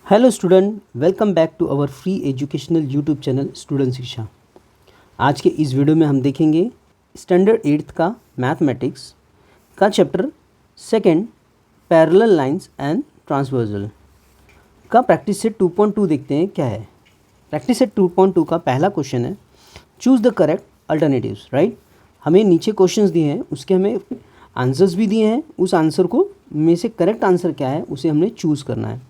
Hello student, welcome back to our free educational YouTube channel student Shiksha. आज के इस video में हम देखेंगे स्टैंडर्ड 8th का मैथमेटिक्स का chapter second parallel lines and transversal का प्रैक्टिस सेट 2.2 देखते हैं क्या है। प्रैक्टिस सेट 2.2 का पहला क्वेश्चन है choose the correct alternatives. Right, हमें नीचे क्वेश्चंस दिए हैं, उसके हमें आंसर्स भी दिए हैं। उस आंसर को में से करेक्ट आंसर क्या है उसे हमने चूज़ करना है,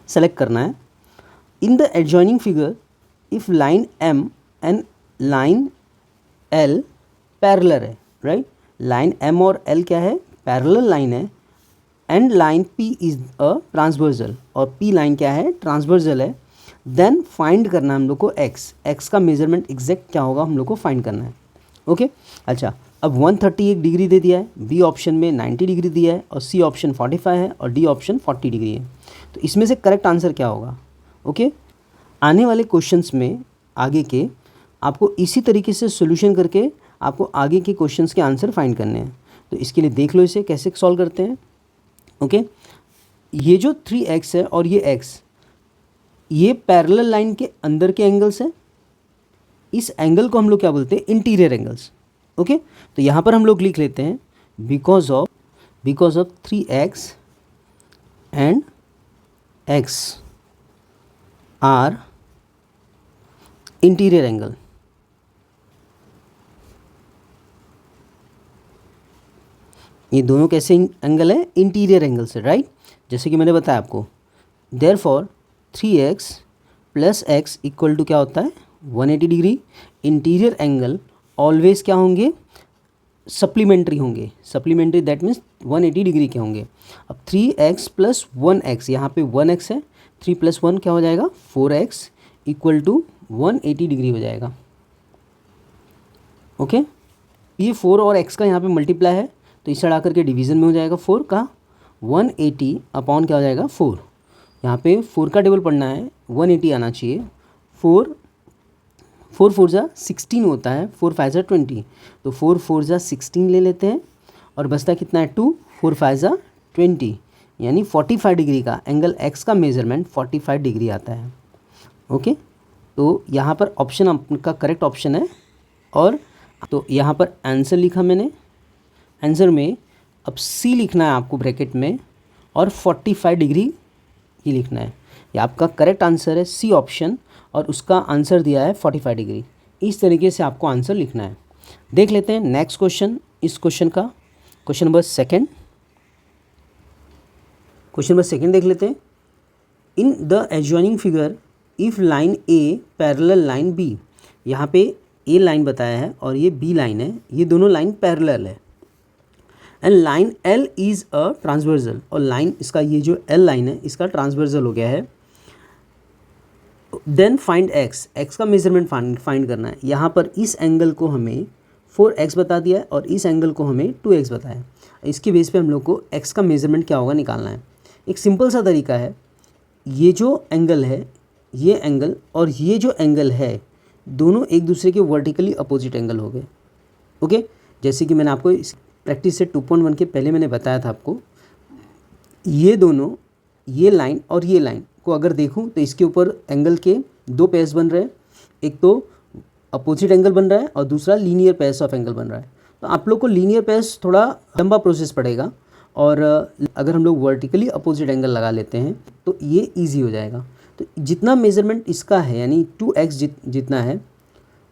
सेलेक्ट करना है। In the adjoining figure if line M and line L parallel है। राइट, लाइन एम और एल क्या है, पैरेलल लाइन है। And line P is a transversal, और पी लाइन क्या है, ट्रांसवर्सल है। देन फाइंड करना है हम लोग को एक्स का मेजरमेंट एग्जैक्ट क्या होगा हम लोग को फाइंड करना है। ओके, अच्छा, अब 138 डिग्री दे दिया है, बी ऑप्शन में 90 डिग्री दिया है, और सी ऑप्शन 45 है, और डी ऑप्शन 40 डिग्री है। तो इसमें से करेक्ट आंसर क्या होगा। ओके, आने वाले क्वेश्चंस में आगे के आपको इसी तरीके से सॉल्यूशन करके आपको आगे के क्वेश्चंस के आंसर फाइंड करने हैं। तो इसके लिए देख लो इसे कैसे सॉल्व करते हैं। ओके, ये जो 3x है और ये x, ये पैरेलल लाइन के अंदर के एंगल्स हैं। इस एंगल को हम लोग क्या बोलते हैं, इंटीरियर एंगल्स। ओके, तो यहाँ पर हम लोग लिख लेते हैं because of 3x and x are interior angle. ये दोनों कैसे एंगल है, इंटीरियर एंगल से। राइट, जैसे कि मैंने बताया आपको, therefore 3x plus x equal to क्या होता है, 180 डिग्री। इंटीरियर एंगल ऑलवेज क्या होंगे, सप्लीमेंट्री होंगे। सप्लीमेंट्री दैट मीन्स 180 डिग्री के होंगे। अब 3x प्लस 1x, यहाँ पे 1x है, 3 प्लस 1 क्या हो जाएगा, 4x इक्वल टू 180 डिग्री हो जाएगा। ओके, ये 4 और x का यहाँ पे मल्टीप्लाई है, तो इसे हटा करके डिवीज़न में हो जाएगा 4 का। 180 अपॉन क्या हो जाएगा, 4। यहाँ पे 4 का टेबल पढ़ना है, 180 आना चाहिए। 4 4 जा 16 होता है, 4 5 जा 20, तो 4 4 जा 16 ले लेते हैं, और बचता कितना है 2, 4 5 जा 20, यानी 45 डिग्री का एंगल x का मेजरमेंट 45 डिग्री आता है। ओके, तो यहाँ पर ऑप्शन आपका करेक्ट ऑप्शन है। और तो यहाँ पर आंसर लिखा मैंने, आंसर में अब C लिखना है आपको ब्रैकेट में, और 45 डिग्री ही लिखना है। ये आपका करेक्ट आंसर है, C ऑप्शन, और उसका आंसर दिया है 45 डिग्री। इस तरीके से आपको आंसर लिखना है। देख लेते हैं नेक्स्ट क्वेश्चन, इस क्वेश्चन का क्वेश्चन नंबर सेकंड देख लेते हैं। In the adjoining figure if line A parallel line B, यहाँ पे ए लाइन बताया है और ये बी लाइन है, ये दोनों लाइन पैरेलल है। And line L is a transversal, और लाइन इसका ये जो एल लाइन है इसका ट्रांसवर्सल हो गया है। देन फाइंड एक्स का मेजरमेंट फाइंड करना है। यहाँ पर इस एंगल को हमें 4x बता दिया है, और इस एंगल को हमें 2x बताया है। इसके बेस पे हम लोग को x का मेजरमेंट क्या होगा निकालना है। एक सिंपल सा तरीका है, ये जो एंगल है, ये एंगल और ये जो एंगल है, दोनों एक दूसरे के वर्टिकली अपोजिट एंगल हो गए। ओके, जैसे कि मैंने आपको इस प्रैक्टिस से 2.1 के पहले मैंने बताया था आपको, ये दोनों, ये लाइन और ये लाइन को अगर देखूं तो इसके ऊपर एंगल के दो पेयर्स बन रहे हैं। एक तो अपोजिट एंगल बन रहा है और दूसरा लीनियर पेयर्स ऑफ एंगल बन रहा है। तो आप लोग को लीनियर पेयर्स थोड़ा लंबा प्रोसेस पड़ेगा, और अगर हम लोग वर्टिकली अपोजिट एंगल लगा लेते हैं तो ये इजी हो जाएगा। तो जितना मेजरमेंट इसका है, यानी 2x जितना है,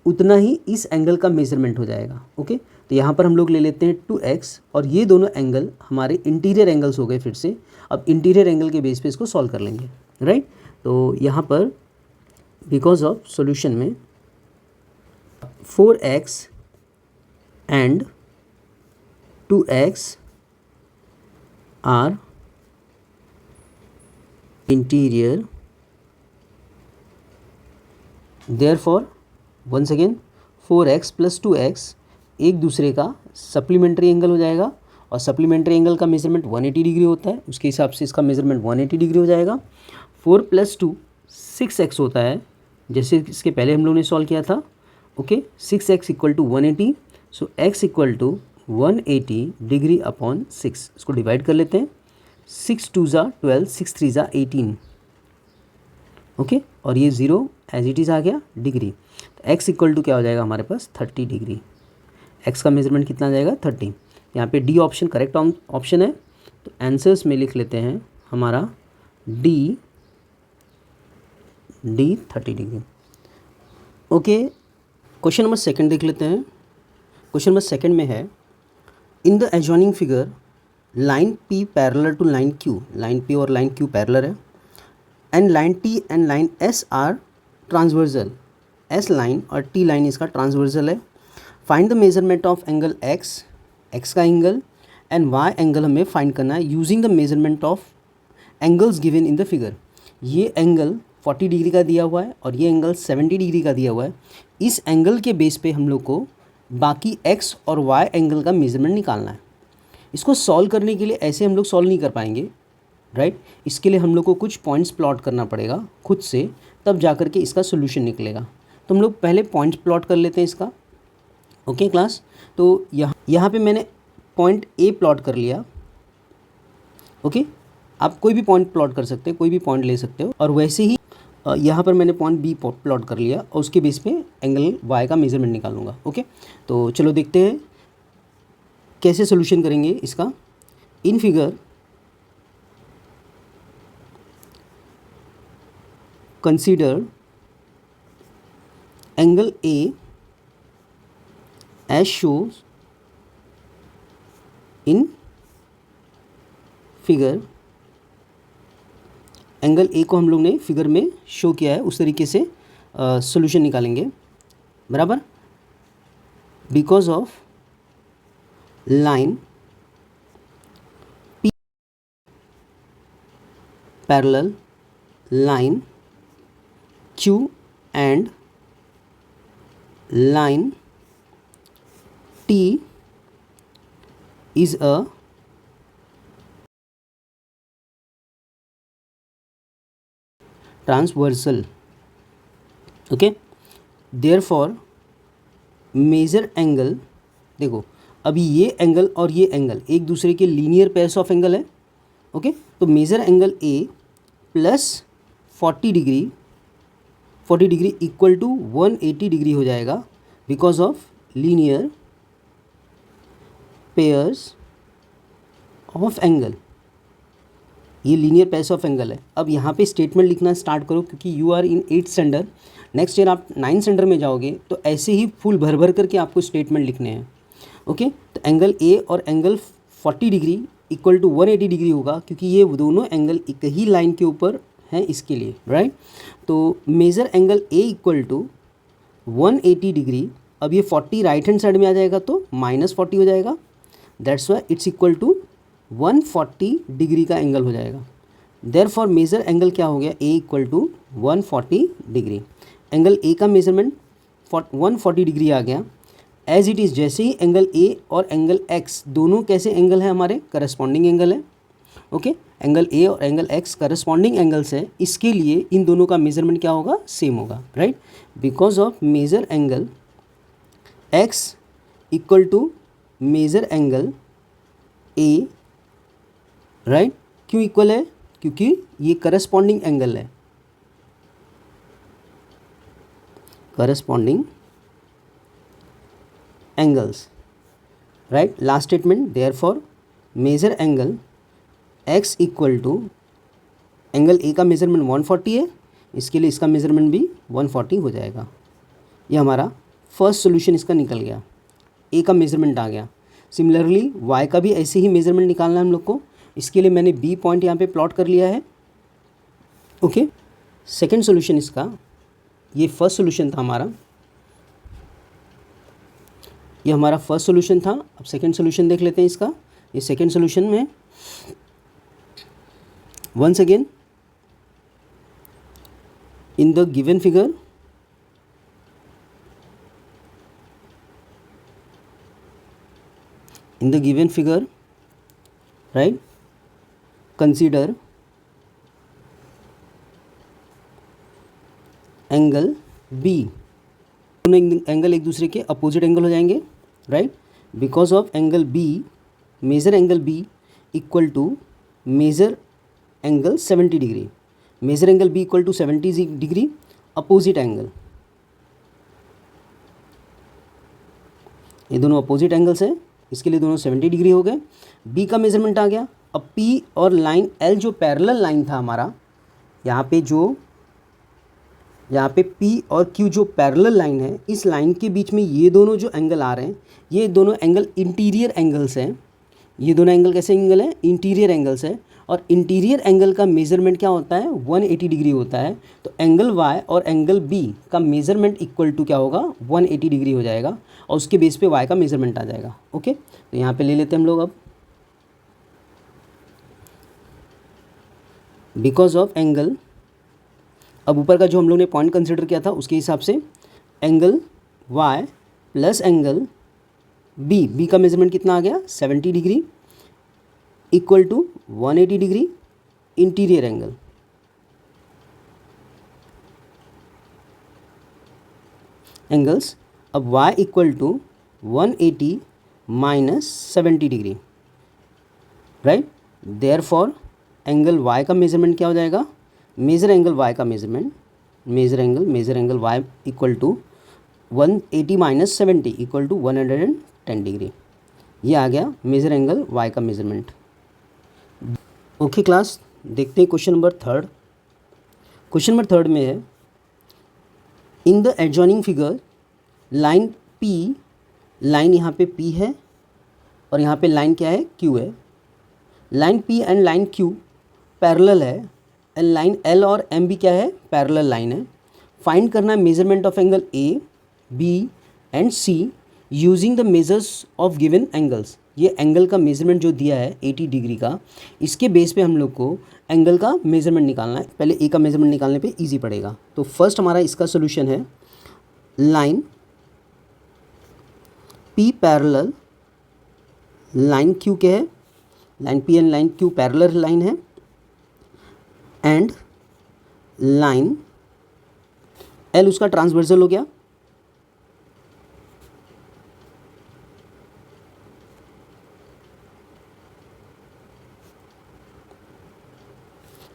उतना ही इस एंगल का मेजरमेंट हो जाएगा। ओके, तो यहाँ पर हम लोग ले लेते हैं 2x, और ये दोनों एंगल हमारे इंटीरियर एंगल्स हो गए फिर से। अब इंटीरियर एंगल के बेस पे इसको सॉल्व कर लेंगे। राइट, तो यहाँ पर बिकॉज ऑफ सॉल्यूशन में 4x and 2x are interior, therefore once again 4x plus 2x एक दूसरे का सप्लीमेंट्री एंगल हो जाएगा, और सप्लीमेंट्री एंगल का मेजरमेंट 180 डिग्री होता है, उसके हिसाब से इसका मेजरमेंट 180 डिग्री हो जाएगा। 4 प्लस 2 6x होता है, जैसे इसके पहले हम लोगों ने सॉल्व किया था। Okay, 6x equal to 180, so x equal to 180 degree upon 6। इसको डिवाइड कर लेते हैं। 6 2 ज़ा 12, 6 3 ज़ा 18, ओके, और ये 0 एज इट इज़ आ गया डिग्री। तो x इक्वल टू क्या हो जाएगा हमारे पास 30 डिग्री। x का मेजरमेंट कितना आ जाएगा 30। यहाँ पे डी ऑप्शन करेक्ट ऑप्शन है, तो आंसर्स में लिख लेते हैं हमारा D 30 degree. Okay, question number second देख लेते हैं। क्वेश्चन नंबर सेकंड में है in the adjoining figure line P parallel to line Q, line P और लाइन Q पैरेलल है, and line T and line S are transversal. S line और T line इसका transversal है। Find the measurement of angle x का angle and y angle हमें find करना है using the measurement of angles given in the figure. ये angle 40 degree का दिया हुआ है और ये एंगल 70 डिग्री का दिया हुआ है। इस एंगल के बेस पे हम लोग को बाकी x और y एंगल का मेजरमेंट निकालना है। इसको सॉल्व करने के लिए ऐसे हम लोग सॉल्व नहीं कर पाएंगे, राइट। इसके लिए हम लोग को कुछ पॉइंट्स प्लॉट करना पड़ेगा खुद से, तब जा कर के इसका सोल्यूशन निकलेगा। तो हम लोग पहले पॉइंट्स प्लॉट कर लेते हैं इसका। ओके क्लास, तो यहाँ पे मैंने पॉइंट ए प्लॉट कर लिया। ओके, आप कोई भी पॉइंट प्लॉट कर सकते हो, कोई भी पॉइंट ले सकते हो। और वैसे ही यहाँ पर मैंने पॉइंट बी प्लॉट कर लिया और उसके बेस पे एंगल वाई का मेजरमेंट निकालूंगा। ओके, तो चलो देखते हैं कैसे सोल्यूशन करेंगे इसका। In figure consider angle A as shows in figure. Angle A को हम लोग ने फिगर में शो किया है, उस तरीके से सॉल्यूशन निकालेंगे, बराबर। Because of line P parallel line Q and line T is a transversal. Okay, therefore measure angle, देखो अभी ये एंगल और ये एंगल एक दूसरे के लीनियर पेयर्स ऑफ एंगल है। ओके, तो measure angle A plus 40 degree equal to 180 degree हो जाएगा because of linear pairs of angle. ये लीनियर पेयर्स ऑफ एंगल है। अब यहाँ पे स्टेटमेंट लिखना स्टार्ट करो, क्योंकि you are in 8th standard. Next year आप 9th स्टैंडर्ड में जाओगे तो ऐसे ही फुल भर भर करके आपको स्टेटमेंट लिखने हैं। ओके, तो एंगल ए और angle 40 degree equal to 180 degree होगा, क्योंकि ये दोनों एंगल एक ही लाइन के ऊपर हैं इसके लिए, राइट। तो measure angle A equal to 180 degree. अब ये 40 राइट हैंड साइड में आ जाएगा तो -40 हो जाएगा, that's why it's equal to 140 degree का एंगल हो जाएगा। देयरफॉर मेजर एंगल क्या हो गया, A equal to 140 degree. Angle A का मेजरमेंट 140 डिग्री आ गया एज इट इज़। जैसे ही एंगल ए और एंगल एक्स दोनों कैसे एंगल है, हमारे करस्पॉन्डिंग एंगल है। ओके, एंगल ए और एंगल एक्स करस्पॉन्डिंग एंगल्स है, इसके लिए इन दोनों का मेजरमेंट क्या होगा, सेम होगा, right. Because of measure angle x equal to measure angle A, right. क्यों इक्वल है, क्योंकि ये करस्पॉन्डिंग एंगल है, corresponding angles, right. Last statement, therefore measure angle x equal to, angle A का मेजरमेंट 140 है, इसके लिए इसका मेजरमेंट भी 140 हो जाएगा। ये हमारा फर्स्ट सोल्यूशन इसका निकल गया, ए का मेजरमेंट आ गया। सिमिलरली y का भी ऐसे ही मेजरमेंट निकालना है हम लोग को, इसके लिए मैंने बी पॉइंट यहाँ पे प्लॉट कर लिया है। ओके, सेकेंड सोल्यूशन इसका, ये फर्स्ट सोल्यूशन था हमारा, ये हमारा फर्स्ट सोल्यूशन था। अब सेकेंड सोल्यूशन देख लेते हैं इसका। ये सेकेंड सोल्यूशन में once again in the given figure right, consider angle B. दोनों एंगल एक दूसरे के अपोजिट एंगल हो जाएंगे, right. Because of angle B, measure angle B equal to measure angle 70 degree. Measure angle B equal to 70 degree opposite angle, ये दोनों opposite angles है, इसके लिए दोनों 70 डिग्री हो गए। बी का मेजरमेंट आ गया। अब पी और लाइन एल जो पैरेलल लाइन था हमारा, यहाँ पे पी और क्यू जो पैरेलल लाइन है, इस लाइन के बीच में ये दोनों जो एंगल आ रहे हैं, ये दोनों एंगल इंटीरियर एंगल्स हैं। ये दोनों एंगल कैसे एंगल हैं? इंटीरियर एंगल्स है। और इंटीरियर एंगल का मेजरमेंट क्या होता है? 180 डिग्री होता है। तो एंगल वाई और एंगल बी का मेजरमेंट इक्वल टू क्या होगा? 180 डिग्री हो जाएगा और उसके बेस पे वाई का मेजरमेंट आ जाएगा। ओके, तो यहाँ पे ले लेते हैं हम लोग अब बिकॉज ऑफ एंगल, अब ऊपर का जो हम लोग ने पॉइंट कंसिडर किया था उसके हिसाब से angle y plus angle B का मेजरमेंट कितना आ गया? 70 degree equal to 180 degree interior angle. Angles अब y equal to 180 minus 70 degree, right. Therefore angle y का मेजरमेंट क्या हो जाएगा? मेजर एंगल y का measurement, measure angle y equal to 180 minus 70 equal to 110 degree. ये आ गया मेजर एंगल y का मेजरमेंट। ओके क्लास, देखते हैं question number third. Question number third में है, in the adjoining figure line P, line यहाँ पे P है और यहाँ पे लाइन क्या है? Q है। Line P and line Q parallel है एंड लाइन L और M भी क्या है? पैरेलल लाइन है। फाइंड करना है measurement of angle A, B and C using the measures of given angles. ये एंगल का मेजरमेंट जो दिया है 80 डिग्री का, इसके बेस पे हम लोग को एंगल का मेजरमेंट निकालना है। पहले ए का मेजरमेंट निकालने पे इजी पड़ेगा। तो फर्स्ट हमारा इसका सोल्यूशन है line P parallel line Q के है, line P and line Q parallel line है एंड लाइन L उसका ट्रांसवर्सल हो गया।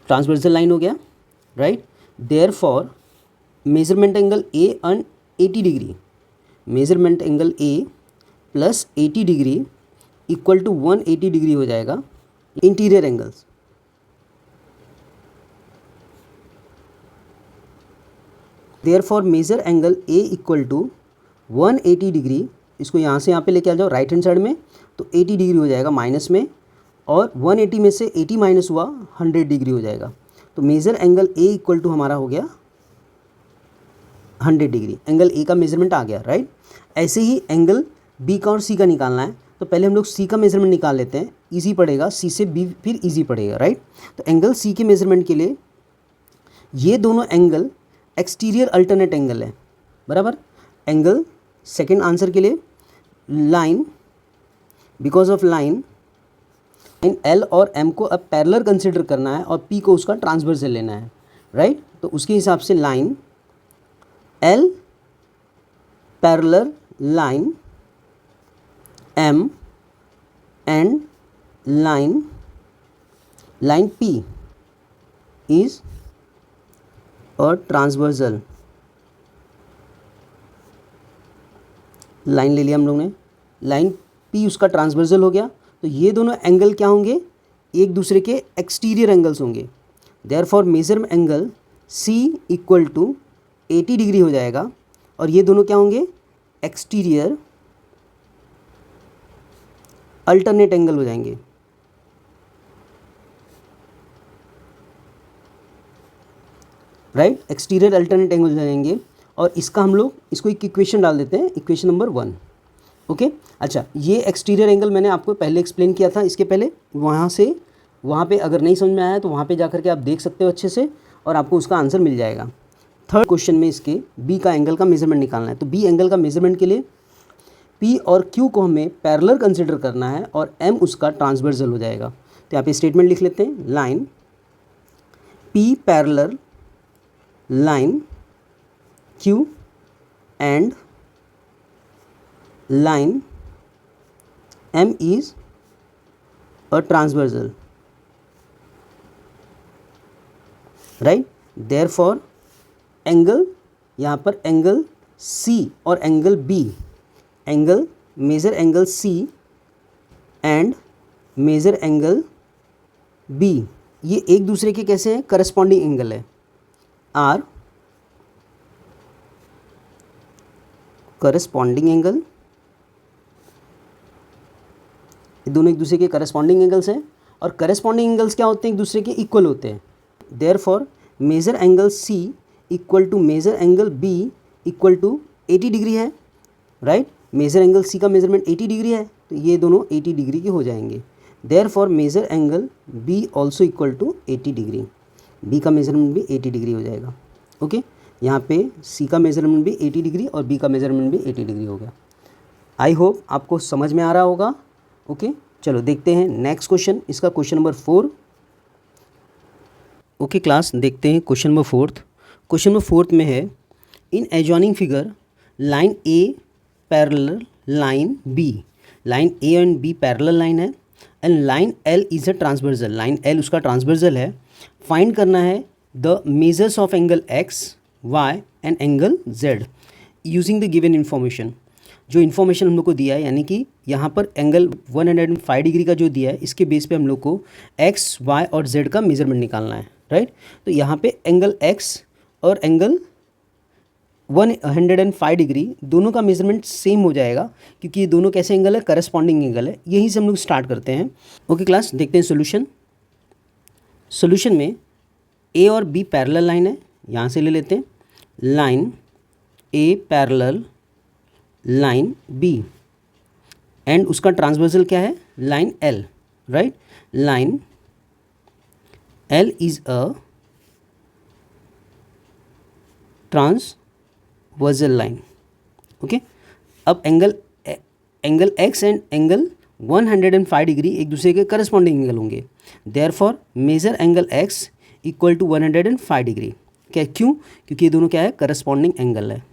ट्रांसवर्सल लाइन हो गया, right. Therefore measurement angle A and 80 degree, measurement angle A plus 80 degree equal to 180 degree हो जाएगा interior angles. Therefore measure angle A equal to 180 degree, इसको यहाँ से यहाँ पे लेके आ जाओ राइट हैंड साइड में, तो 80 डिग्री हो जाएगा माइनस में, और 180 में से 80 माइनस हुआ 100 डिग्री हो जाएगा। तो measure angle A equal to हमारा हो गया 100 डिग्री। एंगल ए का मेजरमेंट आ गया, राइट। ऐसे ही एंगल बी का और सी का निकालना है, तो पहले हम लोग सी का मेजरमेंट निकाल लेते हैं। इजी पड़ेगा, सी से बी फिर इजी पड़ेगा, राइट। तो एंगल सी के मेजरमेंट के लिए ये दोनों एंगल एक्सटीरियर अल्टरनेट एंगल है, बराबर। एंगल सेकेंड आंसर के लिए line, because of line in L और एम को अब पैरेलल कंसिडर करना है और पी को उसका ट्रांसवर्सल लेना है, राइट। तो उसके हिसाब से line L parallel line M and line P is और ट्रांसवर्सल लाइन ले लिया हम लोग ने, लाइन पी उसका ट्रांसवर्सल हो गया। तो ये दोनों एंगल क्या होंगे? एक दूसरे के एक्सटीरियर एंगल्स होंगे। Therefore measure angle C equal to 80 degree हो जाएगा और ये दोनों क्या होंगे? एक्सटीरियर अल्टरनेट एंगल हो जाएंगे, राइट। एक्सटीरियर अल्टरनेट एंगल हो जाएंगे और इसका हम लोग इसको एक इक्वेशन डाल देते हैं, इक्वेशन नंबर 1। ओके, अच्छा, ये एक्सटीरियर एंगल मैंने आपको पहले एक्सप्लेन किया था इसके पहले, वहाँ से वहाँ पे अगर नहीं समझ में आया तो वहाँ पे जा करके आप देख सकते हो अच्छे से और आपको उसका आंसर मिल जाएगा। थर्ड क्वेश्चन में इसके बी का एंगल का मेजरमेंट निकालना है। तो बी एंगल का मेजरमेंट के लिए पी और क्यू को हमें पैरेलल कंसिडर करना है और एम उसका ट्रांसवर्सल हो जाएगा। तो यहाँ पे स्टेटमेंट लिख लेते हैं, line P parallel line Q and line M is a transversal। Right. Therefore angle, यहाँ पर एंगल सी और angle B, angle measure angle C and measure angle B, ये एक दूसरे के कैसे हैं, करस्पॉन्डिंग एंगल है, आर करस्पॉन्डिंग एंगल, दोनों एक दूसरे के करस्पॉन्डिंग एंगल्स हैं। और करस्पॉन्डिंग एंगल्स क्या होते हैं, एक दूसरे के इक्वल होते हैं। Therefore measure angle C equal to measure angle B equal to 80 degree है, राइट। मेजर एंगल सी का मेजरमेंट 80 डिग्री है, तो ये दोनों 80 डिग्री के हो जाएंगे। Therefore measure angle B also equal to 80 degree, B का मेजरमेंट भी 80 डिग्री हो जाएगा। ओके, यहाँ पे सी का मेजरमेंट भी 80 डिग्री और बी का मेजरमेंट भी 80 डिग्री हो गया। आई होप आपको समझ में आ रहा होगा। ओके, चलो देखते हैं नेक्स्ट क्वेश्चन, इसका क्वेश्चन नंबर 4। ओके क्लास, देखते हैं क्वेश्चन नंबर 4। क्वेश्चन नंबर 4 में है, in adjoining figure line A parallel line B, line A and B parallel line है and line L is a transversal, line L उसका transversal है। Find करना है the measures of angle x y and angle z using the given information. जो information हम लोग को दिया है, यानी कि यहाँ पर एंगल 105 डिग्री का जो दिया है, इसके बेस पे हम लोग को एक्स वाई और जेड का मेजरमेंट निकालना है, राइट। तो यहाँ पे एंगल एक्स और एंगल 105 डिग्री दोनों का मेजरमेंट सेम हो जाएगा, क्योंकि ये दोनों कैसे एंगल है, करस्पॉन्डिंग एंगल है। यहीं से हम लोग स्टार्ट करते हैं। ओके क्लास, देखते हैं सोल्यूशन। सोल्यूशन में ए और बी पैरेलल लाइन है, यहाँ से ले लेते हैं line A parallel line B and उसका ट्रांसवर्सल क्या है, line L, right. Line L is a transversal line. Okay, अब angle x and angle 105 degree एक दूसरे के करस्पॉन्डिंग एंगल होंगे। Therefore measure angle x equal to 105 degree. क्या, क्यों, क्योंकि ये दोनों क्या है, करस्पॉन्डिंग एंगल है,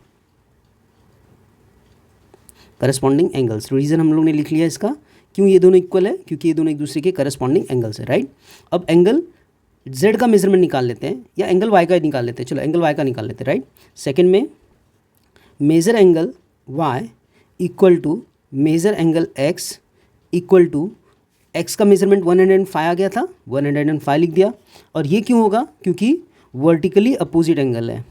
करस्पॉन्डिंग एंगल्स। रीज़न हम लोग ने लिख लिया इसका, क्यों ये दोनों इक्वल है, क्योंकि ये दोनों एक दूसरे के करस्पॉन्डिंग एंगल्स है, राइट। अब एंगल जेड का मेजरमेंट निकाल लेते हैं, या एंगल वाई का निकाल लेते हैं। चलो एंगल वाई का निकाल लेते हैं, राइट। सेकंड में measure angle y equal to measure angle x equal to x का मेजरमेंट 105 आ गया था, 105 लिख दिया। और ये क्यों होगा, क्योंकि वर्टिकली अपोजिट एंगल है,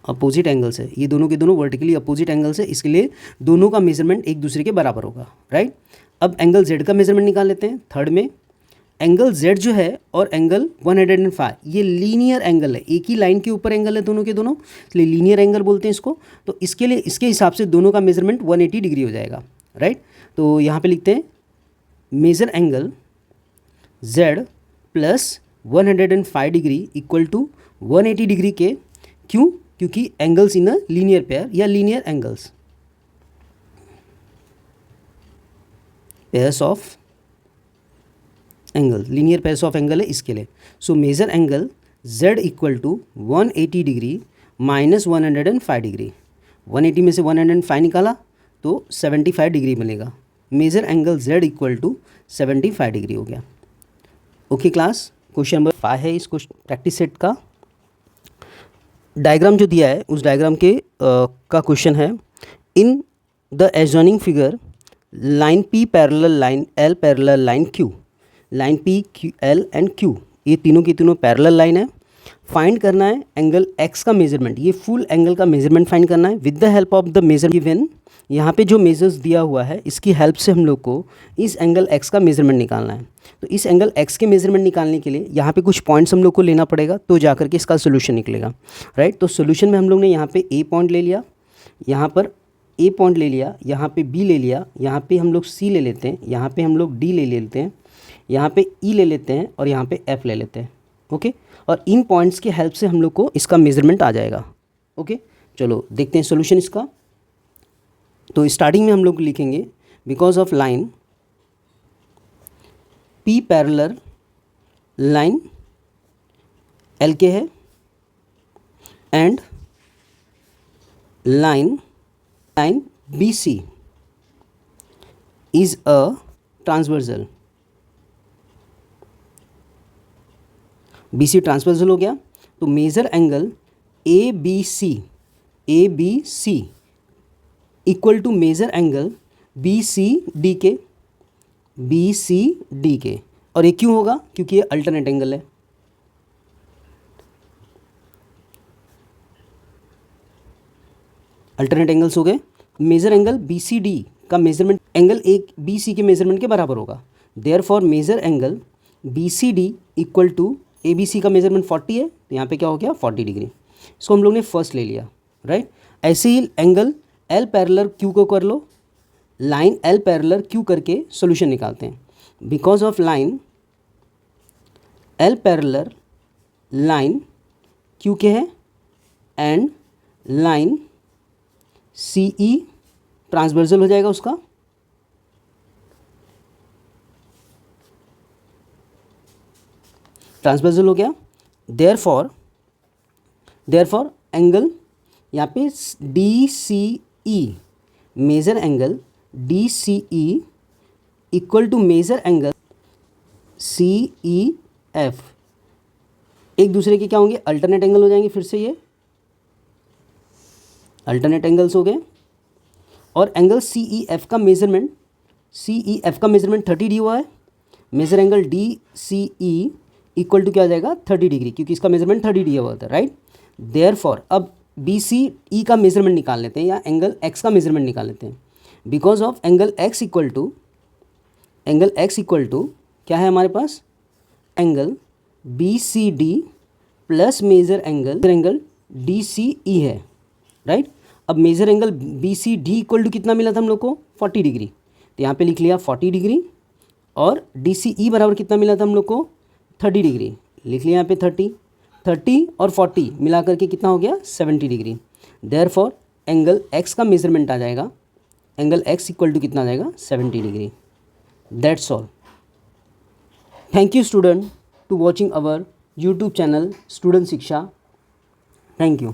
अपोजिट एंगल्स है, ये दोनों के दोनों वर्टिकली अपोजिट एंगल्स है, इसके लिए दोनों का मेजरमेंट एक दूसरे के बराबर होगा, राइट। अब एंगल जेड का मेजरमेंट निकाल लेते हैं। थर्ड में एंगल जेड जो है और एंगल 105 ये लीनियर एंगल है, एक ही लाइन के ऊपर एंगल है दोनों के दोनों, इसलिए लीनियर एंगल बोलते हैं इसको। तो इसके लिए इसके हिसाब से दोनों का मेजरमेंट 180 डिग्री हो जाएगा, राइट। तो यहाँ पे लिखते हैं measure angle z plus 105 degree equal to 180 degree के, क्यों, क्योंकि angles in a linear pair या linear angles, pairs of angle, linear pairs of angle है इसके लिए। So measure angle z equal to 180 degree minus 105 degree, 180 में से 105 निकाला तो 75 डिग्री बनेगा। Measure angle z equal to 75 degree हो गया। ओके क्लास, क्वेश्चन नंबर 5 है इस प्रैक्टिस सेट का। डायग्राम जो दिया है उस डायग्राम के का क्वेश्चन है, in the adjoining figure line P parallel line L parallel line Q, line P Q L and Q ये तीनों की तीनों पैरेलल लाइन है। फाइंड करना है एंगल एक्स का मेजरमेंट, ये फुल एंगल का मेजरमेंट फाइंड करना है with the help of the measure given. यहाँ पे जो मेजर्स दिया हुआ है इसकी हेल्प से हम लोग को इस एंगल एक्स का मेजरमेंट निकालना है। तो इस एंगल एक्स के मेजरमेंट निकालने के लिए यहाँ पे कुछ पॉइंट्स हम लोग को लेना पड़ेगा, तो जाकर के इसका सोल्यूशन निकलेगा, राइट। तो सोल्यूशन में हम लोग ने यहाँ पे ए पॉइंट ले लिया, यहाँ पर ए पॉइंट ले लिया, यहाँ पे बी ले लिया, यहाँ पे हम लोग सी ले लेते हैं, यहाँ पे हम लोग डी ले लेते हैं, यहाँ पे ई ले लेते हैं और यहाँ पे एफ ले लेते हैं। ओके, और इन पॉइंट्स की हेल्प से हम लोग को इसका मेजरमेंट आ जाएगा। ओके, चलो देखते हैं सोल्यूशन इसका। तो स्टार्टिंग में हम लोग लिखेंगे because of line P parallel line L के है and line BC is a transversal, B C transversal हो गया, तो measure angle A B C equal to measure angle B C D के। और ये क्यों होगा? क्योंकि ये अल्टरनेट एंगल है। अल्टरनेट एंगल्स हो गए। Measure angle B C D का measurement angle A B C के मेजरमेंट के बराबर होगा। Therefore measure angle B C D equal to A B C का मेजरमेंट 40 है, तो यहाँ पे क्या हो गया 40 डिग्री। इसको हम लोग ने फर्स्ट ले लिया, राइट। ऐसे ही एंगल एल पैरेलल क्यू को कर लो, लाइन एल पैरेलल क्यू करके सॉल्यूशन निकालते हैं। Because of line L parallel line Q के है and line C E transversal हो जाएगा उसका, ट्रांसवर्सल हो गया। देयरफॉर एंगल यहाँ पे D C E, measure angle D C E equal to measure angle C E F, एक दूसरे के क्या होंगे? अल्टरनेट एंगल हो जाएंगे। फिर से ये अल्टरनेट एंगल्स हो गए। और एंगल सी ई एफ का मेजरमेंट 30 हुआ है। Measure angle D C E equal to क्या आ जाएगा 30 डिग्री, क्योंकि इसका मेजरमेंट 30 डिग्री हुआ था, राइट। देयरफॉर अब बी सी ई का मेजरमेंट निकाल लेते हैं, या एंगल एक्स का मेजरमेंट निकाल लेते हैं। Because of angle x equal to क्या है हमारे पास? Angle B C D plus measure angle D C E है, राइट। अब measure angle B C D equal to कितना मिला था हम लोग को? 40 डिग्री। तो यहाँ पे लिख लिया 40 डिग्री। और डी सी ई बराबर कितना मिला था हम लोग को? 30 डिग्री। लिख लिया यहाँ पे 30 और 40 मिला करके कितना हो गया? 70 डिग्री। देयरफॉर एंगल एक्स का मेजरमेंट आ जाएगा, एंगल एक्स इक्वल टू कितना आ जाएगा? 70 degree. That's all. Thank you student to watching our YouTube channel student Shiksha. Thank you.